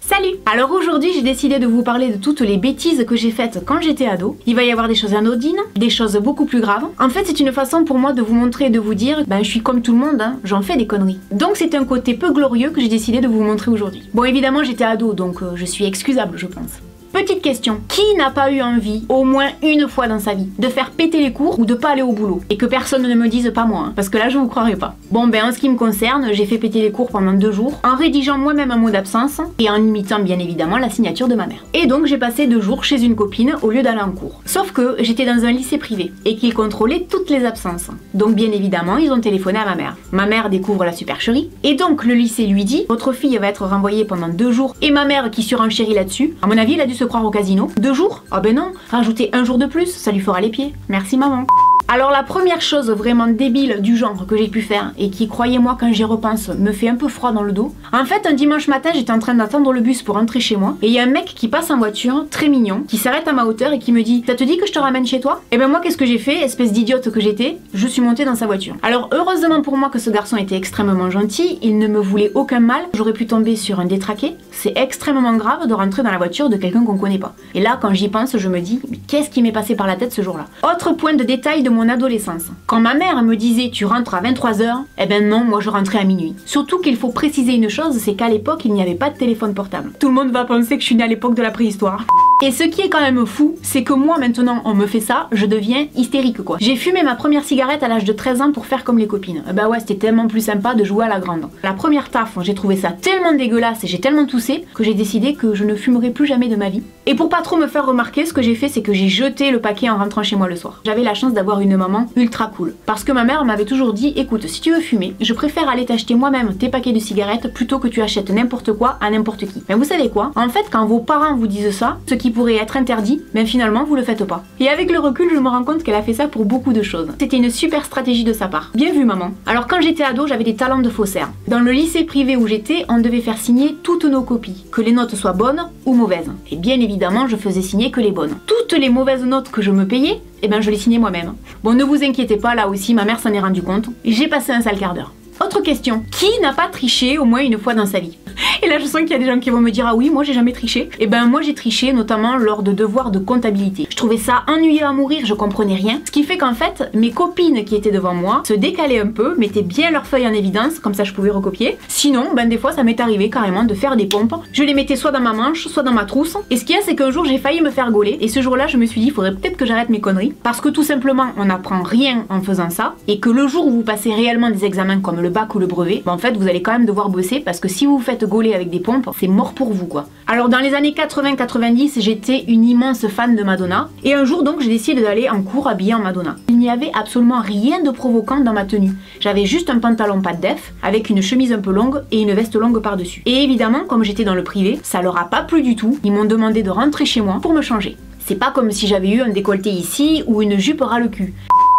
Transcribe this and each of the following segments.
Salut! Alors aujourd'hui j'ai décidé de vous parler de toutes les bêtises que j'ai faites quand j'étais ado. Il va y avoir des choses anodines, des choses beaucoup plus graves. En fait c'est une façon pour moi de vous montrer et de vous dire je suis comme tout le monde, j'en fais des conneries. Donc c'est un côté peu glorieux que j'ai décidé de vous montrer aujourd'hui. Bon évidemment j'étais ado donc je suis excusable je pense. Petite question, qui n'a pas eu envie, au moins une fois dans sa vie, de faire péter les cours ou de pas aller au boulot? Et que personne ne me dise pas moi, parce que là je vous croirais pas. Bon en ce qui me concerne, j'ai fait péter les cours pendant 2 jours, en rédigeant moi-même un mot d'absence, et en imitant bien évidemment la signature de ma mère. Et donc j'ai passé 2 jours chez une copine au lieu d'aller en cours. Sauf que j'étais dans un lycée privé, et qu'ils contrôlaient toutes les absences. Donc bien évidemment, ils ont téléphoné à ma mère. Ma mère découvre la supercherie, et donc le lycée lui dit, votre fille va être renvoyée pendant 2 jours, et ma mère qui surenchérit là-dessus, à mon avis elle a dû se croire au casino. 2 jours? Ah ben non, rajoutez 1 jour de plus, ça lui fera les pieds. Merci maman. Alors la première chose vraiment débile du genre que j'ai pu faire et qui, croyez-moi quand j'y repense, me fait un peu froid dans le dos. En fait un dimanche matin j'étais en train d'attendre le bus pour rentrer chez moi et il y a un mec qui passe en voiture, très mignon, qui s'arrête à ma hauteur et qui me dit « Ça te dit que je te ramène chez toi ?» Et ben moi qu'est-ce que j'ai fait, espèce d'idiote que j'étais, je suis montée dans sa voiture. Alors heureusement pour moi que ce garçon était extrêmement gentil, il ne me voulait aucun mal, j'aurais pu tomber sur un détraqué. C'est extrêmement grave de rentrer dans la voiture de quelqu'un qu'on connaît pas. Et là quand j'y pense je me dis « Mais qu'est-ce qui m'est passé par la tête ce jour-là ?» Autre point de détail de mon adolescence. Quand ma mère me disait tu rentres à 23h, eh ben non, moi je rentrais à minuit. Surtout qu'il faut préciser une chose, c'est qu'à l'époque il n'y avait pas de téléphone portable. Tout le monde va penser que je suis née à l'époque de la préhistoire. Et ce qui est quand même fou, c'est que moi maintenant on me fait ça, je deviens hystérique quoi. J'ai fumé ma première cigarette à l'âge de 13 ans pour faire comme les copines. Bah ouais, c'était tellement plus sympa de jouer à la grande. La première taf, j'ai trouvé ça tellement dégueulasse et j'ai tellement toussé que j'ai décidé que je ne fumerai plus jamais de ma vie. Et pour pas trop me faire remarquer, ce que j'ai fait c'est que j'ai jeté le paquet en rentrant chez moi le soir. J'avais la chance d'avoir une maman ultra cool. Parce que ma mère m'avait toujours dit écoute, si tu veux fumer, je préfère aller t'acheter moi-même tes paquets de cigarettes plutôt que tu achètes n'importe quoi à n'importe qui. Mais vous savez quoi? En fait, quand vos parents vous disent ça, ce qui pourrait être interdit, finalement vous le faites pas. Et avec le recul, je me rends compte qu'elle a fait ça pour beaucoup de choses. C'était une super stratégie de sa part. Bien vu maman. Alors quand j'étais ado, j'avais des talents de faussaire. Dans le lycée privé où j'étais, on devait faire signer toutes nos copies, que les notes soient bonnes ou mauvaises. Et bien évidemment, je faisais signer que les bonnes. Toutes les mauvaises notes que je me payais, je les signais moi-même. Bon, ne vous inquiétez pas, là aussi, ma mère s'en est rendue compte. J'ai passé un sale quart d'heure. Autre question, qui n'a pas triché au moins une fois dans sa vie? Et là je sens qu'il y a des gens qui vont me dire ah oui moi j'ai jamais triché. Et moi j'ai triché notamment lors de devoirs de comptabilité. Je trouvais ça ennuyeux à mourir, je comprenais rien. Ce qui fait qu'en fait mes copines qui étaient devant moi se décalaient un peu, mettaient bien leurs feuilles en évidence, comme ça je pouvais recopier. Sinon des fois ça m'est arrivé carrément de faire des pompes. Je les mettais soit dans ma manche, soit dans ma trousse. Et ce qu'il y a c'est qu'un jour j'ai failli me faire gauler. Et ce jour-là je me suis dit il faudrait peut-être que j'arrête mes conneries. Parce que tout simplement on n'apprend rien en faisant ça. Et que le jour où vous passez réellement des examens comme le bac ou le brevet, en fait vous allez quand même devoir bosser parce que si vous vous faites gauler avec des pompes, c'est mort pour vous quoi. Alors dans les années 80-90, j'étais une immense fan de Madonna et un jour donc j'ai décidé d'aller en cours habillée en Madonna. Il n'y avait absolument rien de provoquant dans ma tenue. J'avais juste un pantalon pas de def avec une chemise un peu longue et une veste longue par-dessus. Et évidemment, comme j'étais dans le privé, ça leur a pas plu du tout. Ils m'ont demandé de rentrer chez moi pour me changer. C'est pas comme si j'avais eu un décolleté ici ou une jupe ras le cul.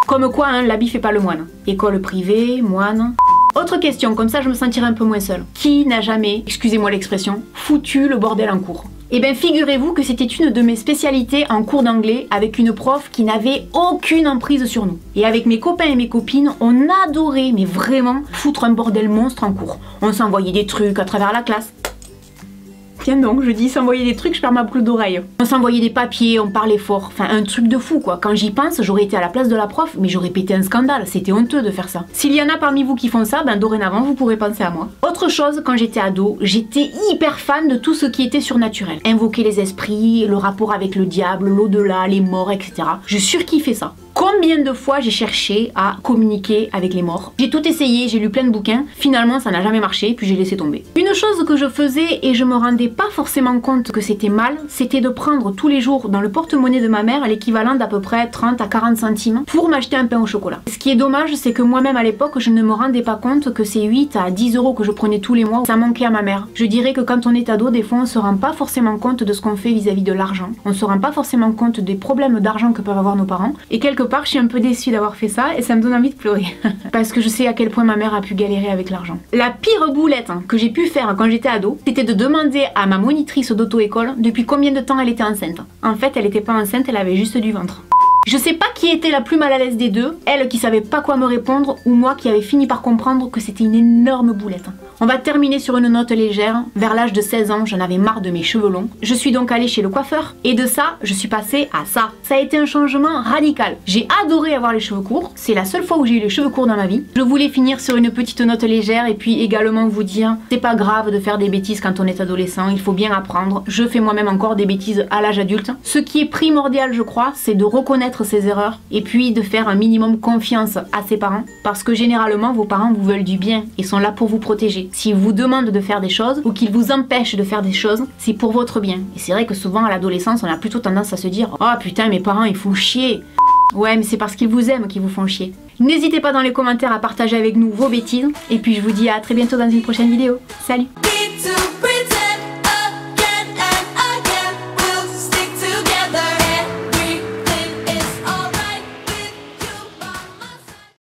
Comme quoi, l'habit fait pas le moine. École privée, moine... Autre question, comme ça je me sentirais un peu moins seule. Qui n'a jamais, excusez-moi l'expression, foutu le bordel en cours? Figurez-vous que c'était une de mes spécialités en cours d'anglais avec une prof qui n'avait aucune emprise sur nous. Et avec mes copains et mes copines, on adorait, mais vraiment, foutre un bordel monstre en cours. On s'envoyait des trucs à travers la classe. Tiens donc, je dis s'envoyer des trucs, je perds ma boule d'oreille. On s'envoyait des papiers, on parlait fort, enfin un truc de fou quoi. Quand j'y pense, j'aurais été à la place de la prof, mais j'aurais pété un scandale, c'était honteux de faire ça. S'il y en a parmi vous qui font ça, dorénavant vous pourrez penser à moi. Autre chose, quand j'étais ado, j'étais hyper fan de tout ce qui était surnaturel. Invoquer les esprits, le rapport avec le diable, l'au-delà, les morts, etc. Je surkiffais ça. Combien de fois j'ai cherché à communiquer avec les morts? J'ai tout essayé, j'ai lu plein de bouquins, finalement ça n'a jamais marché, puis j'ai laissé tomber. Une chose que je faisais et je me rendais pas forcément compte que c'était mal, c'était de prendre tous les jours dans le porte-monnaie de ma mère l'équivalent d'à peu près 30 à 40 centimes pour m'acheter un pain au chocolat. Ce qui est dommage, c'est que moi-même à l'époque, je ne me rendais pas compte que ces 8 à 10 euros que je prenais tous les mois, ça manquait à ma mère. Je dirais que quand on est ado, des fois on se rend pas forcément compte de ce qu'on fait vis-à-vis de l'argent. On se rend pas forcément compte des problèmes d'argent que peuvent avoir nos parents. Et quelque part, je suis un peu déçue d'avoir fait ça et ça me donne envie de pleurer. Parce que je sais à quel point ma mère a pu galérer avec l'argent. La pire boulette que j'ai pu faire quand j'étais ado, c'était de demander à ma monitrice d'auto-école depuis combien de temps elle était enceinte. En fait, elle était pas enceinte, elle avait juste du ventre. Je sais pas qui était la plus mal à l'aise des deux, elle qui savait pas quoi me répondre ou moi qui avait fini par comprendre que c'était une énorme boulette. On va terminer sur une note légère. Vers l'âge de 16 ans, j'en avais marre de mes cheveux longs. Je suis donc allée chez le coiffeur et de ça, je suis passée à ça. Ça a été un changement radical. J'ai adoré avoir les cheveux courts. C'est la seule fois où j'ai eu les cheveux courts dans ma vie. Je voulais finir sur une petite note légère et puis également vous dire, c'est pas grave de faire des bêtises quand on est adolescent, il faut bien apprendre. Je fais moi-même encore des bêtises à l'âge adulte. Ce qui est primordial, je crois, c'est de reconnaître ses erreurs et puis de faire un minimum confiance à ses parents parce que généralement vos parents vous veulent du bien et sont là pour vous protéger. S'ils vous demandent de faire des choses ou qu'ils vous empêchent de faire des choses, c'est pour votre bien. Et c'est vrai que souvent à l'adolescence, on a plutôt tendance à se dire « Oh putain, mes parents ils font chier !» Ouais, mais c'est parce qu'ils vous aiment qu'ils vous font chier. N'hésitez pas dans les commentaires à partager avec nous vos bêtises et puis je vous dis à très bientôt dans une prochaine vidéo. Salut!